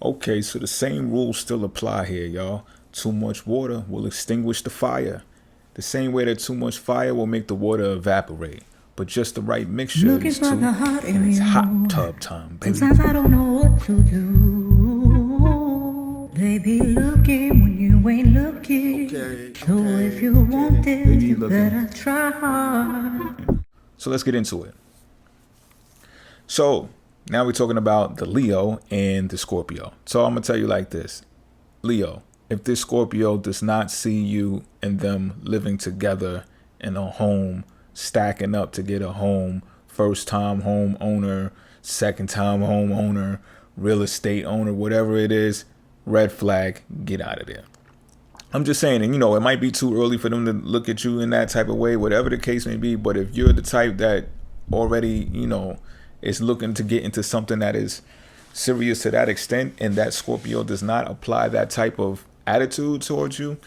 Okay, so the same rules still apply here, y'all. Too much water will extinguish the fire. The same way that too much fire will make the water evaporate. But just the right mixture of Looking these for two, the heart and in it's hot you. tub time, baby. Sometimes I don't know what to do. They be looking when you ain't looking. So if you want They it, be you looking. better try hard. So let's get into it. So now we're talking about the Leo and the Scorpio. So I'm gonna tell you like this. Leo, if this Scorpio does not see you and them living together in a home, stacking up to get a home, first time home owner, second time home owner, real estate owner, whatever it is, red flag, get out of there. I'm just saying, and it might be too early for them to look at you in that type of way, whatever the case may be. But if you're the type that already, is looking to get into something that is serious to that extent, and that Scorpio does not apply that type of attitude towards you,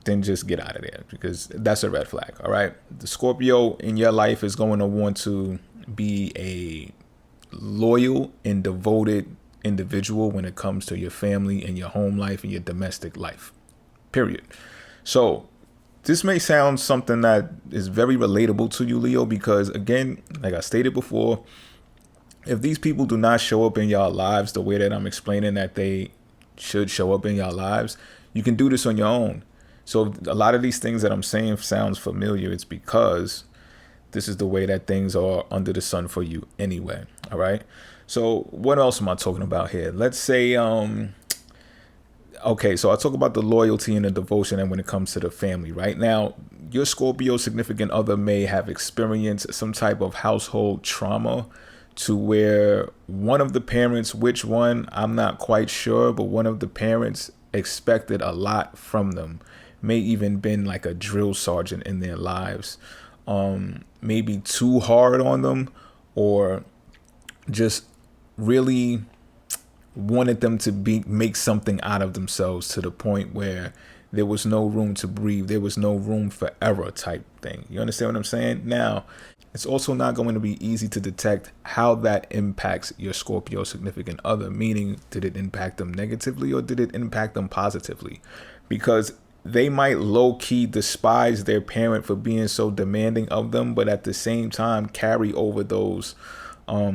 then just get out of there because that's a red flag. All right. The Scorpio in your life is going to want to be a loyal and devoted individual when it comes to your family and your home life and your domestic life. Period. So this may sound something that is very relatable to you, Leo, because again, like I stated before, if these people do not show up in your lives the way that I'm explaining that they should show up in your lives, you can do this on your own. So if a lot of these things that I'm saying sounds familiar, it's because this is the way that things are under the sun for you anyway. All right. So what else am I talking about here? Let's say, okay, so I talk about the loyalty and the devotion, and when it comes to the family, right now, your Scorpio significant other may have experienced some type of household trauma to where one of the parents, which one, I'm not quite sure, but one of the parents expected a lot from them, may even been like a drill sergeant in their lives, maybe too hard on them, or just really wanted them to make something out of themselves to the point where there was no room to breathe. There was no room for error type thing. You understand what I'm saying? Now, it's also not going to be easy to detect how that impacts your Scorpio significant other, meaning did it impact them negatively or did it impact them positively? Because they might low key despise their parent for being so demanding of them, but at the same time carry over those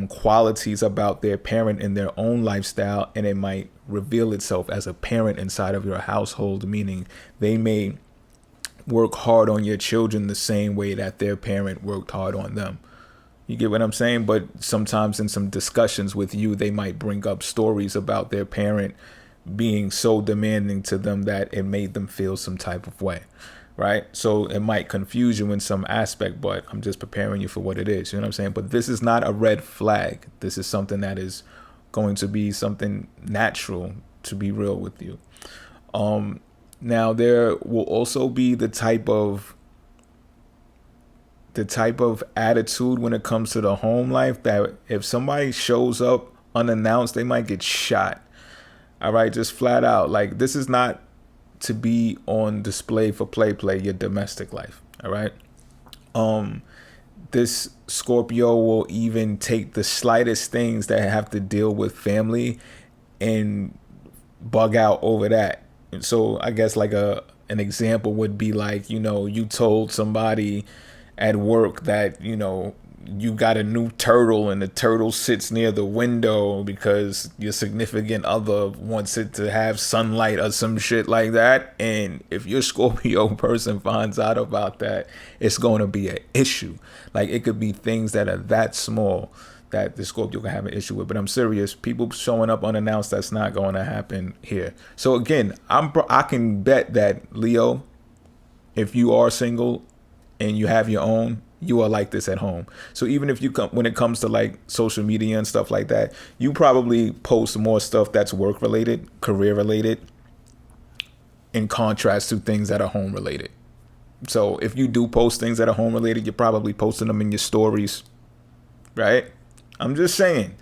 qualities about their parent in their own lifestyle, and it might reveal itself as a parent inside of your household, meaning they may work hard on your children the same way that their parent worked hard on them. You get what I'm saying? But sometimes in some discussions with you, they might bring up stories about their parent being so demanding to them that it made them feel some type of way. Right. So it might confuse you in some aspect, but I'm just preparing you for what it is. You know what I'm saying? But this is not a red flag. This is something that is going to be something natural, to be real with you. Now there will also be the type of attitude when it comes to the home life that if somebody shows up unannounced, they might get shot. All right, just flat out. Like, this is not to be on display for play your domestic life. All right. This Scorpio will even take the slightest things that have to deal with family and bug out over that. And so I guess like an example would be like, you told somebody at work that, you got a new turtle and the turtle sits near the window because your significant other wants it to have sunlight or some shit like that. And if your Scorpio person finds out about that, it's going to be an issue. Like, it could be things that are that small that the Scorpio can have an issue with. But I'm serious. People showing up unannounced, that's not going to happen here. So again, I can bet that, Leo, if you are single and you have your own, you are like this at home. So even if you come, when it comes to like social media and stuff like that, you probably post more stuff that's work related, career related, in contrast to things that are home related. So if you do post things that are home related, you're probably posting them in your stories, right? I'm just saying.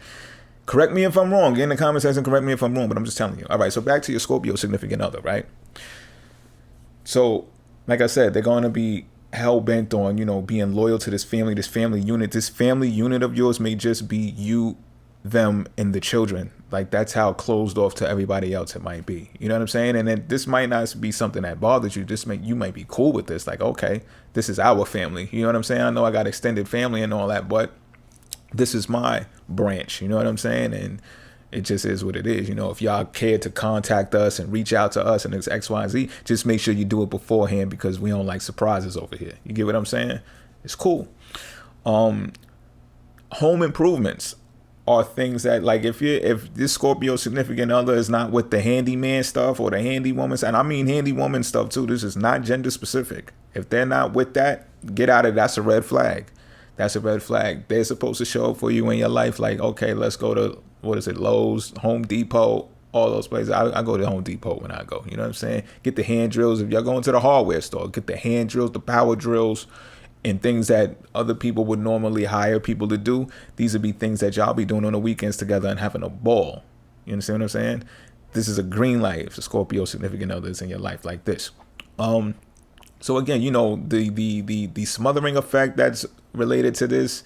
Correct me if I'm wrong. Get in the comment section, correct me if I'm wrong, but I'm just telling you. All right, so back to your Scorpio significant other, right? So, like I said, they're going to be hell bent on, being loyal to this family unit. This family unit of yours may just be you them and the children. Like, that's how closed off to everybody else it might be. You know what I'm saying? And then this might not be something that bothers you. You might be cool with this. Like, okay, this is our family. You know what I'm saying? I know I got extended family and all that, but this is my branch. You know what I'm saying? And it just is what it is. You know, if y'all care to contact us and reach out to us and it's XYZ, just make sure you do it beforehand, because we don't like surprises over here. You get what I'm saying? It's cool. Home improvements are things that, like, if this Scorpio significant other is not with the handyman stuff or the handy woman, and I mean handy woman stuff too, this is not gender specific. If they're not with that, get out of it. That's a red flag. That's a red flag. They're supposed to show up for you in your life. Like, okay, let's go to, Lowe's, Home Depot, all those places. I go to Home Depot when I go. You know what I'm saying? Get the hand drills. If y'all going to the hardware store, get the hand drills, the power drills, and things that other people would normally hire people to do. These would be things that y'all be doing on the weekends together and having a ball. You understand what I'm saying? This is a green light if the Scorpio significant other is in your life like this. So again, you know, the smothering effect that's related to this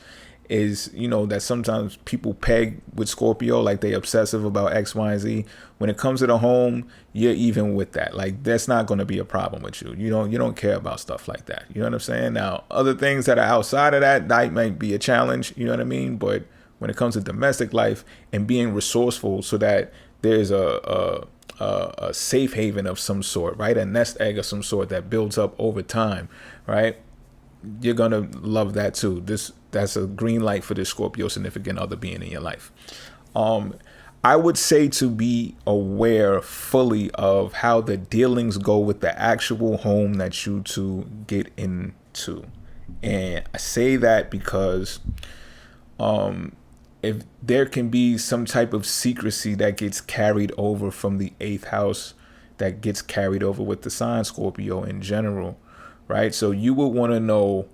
is, you know, that sometimes people peg with Scorpio, like they obsessive about X, Y, and Z. When it comes to the home, you're even with that. Like, that's not going to be a problem with you. You don't care about stuff like that. You know what I'm saying? Now, other things that are outside of that might be a challenge. You know what I mean? But when it comes to domestic life and being resourceful so that there's a safe haven of some sort, right? A nest egg of some sort that builds up over time, right? You're going to love that too. That's a green light for this Scorpio significant other being in your life. I would say to be aware fully of how the dealings go with the actual home that you two get into. And I say that because if there can be some type of secrecy that gets carried over from the 8th house, that gets carried over with the sign Scorpio in general, right? So you would want to know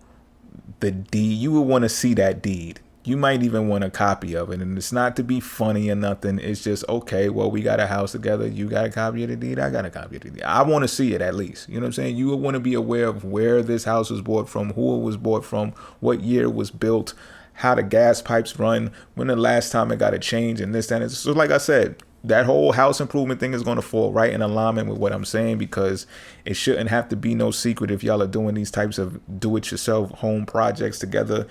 the deed. You would want to see that deed. You might even want a copy of it. And it's not to be funny or nothing. It's just, okay, well, we got a house together. You got a copy of the deed. I got a copy of the deed. I want to see it at least. You know what I'm saying? You would want to be aware of where this house was bought from, who it was bought from, what year it was built, how the gas pipes run, when the last time it got a change, and this, that, and so like I said, that whole house improvement thing is going to fall right in alignment with what I'm saying, because it shouldn't have to be no secret if y'all are doing these types of do-it-yourself home projects together.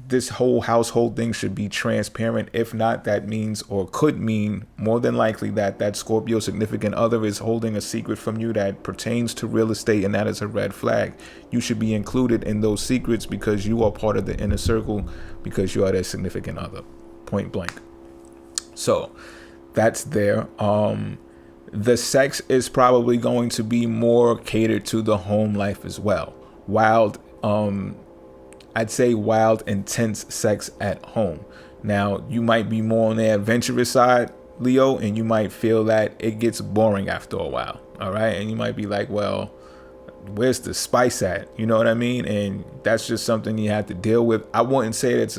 This whole household thing should be transparent. If not, that means, or could mean, more than likely that Scorpio significant other is holding a secret from you that pertains to real estate, and that is a red flag. You should be included in those secrets because you are part of the inner circle, because you are their significant other, point blank. So that's there. The sex is probably going to be more catered to the home life as well. I'd say wild, intense sex at home. Now, you might be more on the adventurous side, Leo, and you might feel that it gets boring after a while. All right. And you might be like, well, where's the spice at? You know what I mean? And that's just something you have to deal with. I wouldn't say this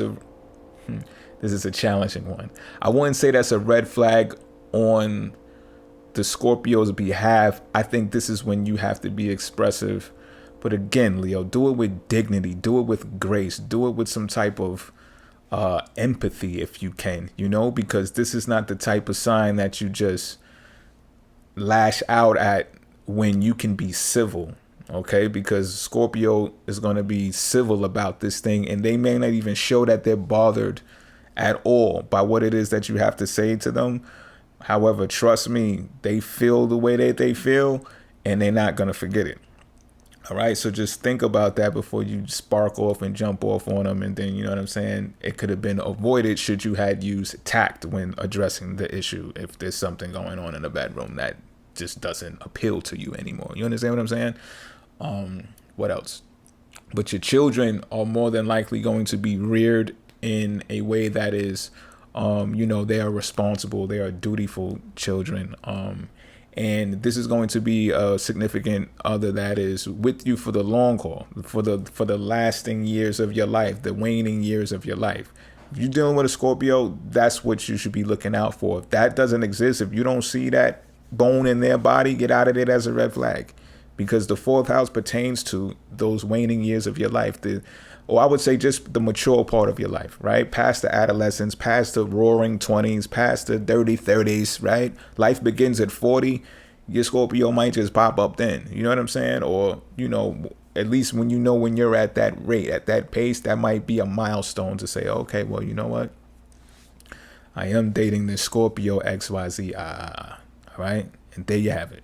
is a challenging one. I wouldn't say that's a red flag on the Scorpio's behalf. I think this is when you have to be expressive. But again, Leo, do it with dignity, do it with grace, do it with some type of empathy if you can, you know, because this is not the type of sign that you just lash out at when you can be civil, okay? Because Scorpio is going to be civil about this thing, and they may not even show that they're bothered at all by what it is that you have to say to them. However, trust me, they feel the way that they feel, and they're not going to forget it. All right, so just think about that before you spark off and jump off on them. And then, you know what I'm saying, it could have been avoided should you had used tact when addressing the issue if there's something going on in the bedroom that just doesn't appeal to you anymore. You understand what I'm saying? What else? But your children are more than likely going to be reared in a way that is, they are responsible. They are dutiful children. And this is going to be a significant other that is with you for the long haul, for the lasting years of your life, the waning years of your life. If you're dealing with a Scorpio, that's what you should be looking out for. If that doesn't exist, if you don't see that bone in their body, get out of it as a red flag. because the fourth house pertains to those waning years of your life, or I would say just the mature part of your life, right? Past the adolescence, past the roaring 20s, past the dirty 30s, right? Life begins at 40. Your Scorpio might just pop up then. You know what I'm saying? Or, at least when when you're at that rate, at that pace, that might be a milestone to say, okay, well, you know what? I am dating this Scorpio XYZ. All right. And there you have it.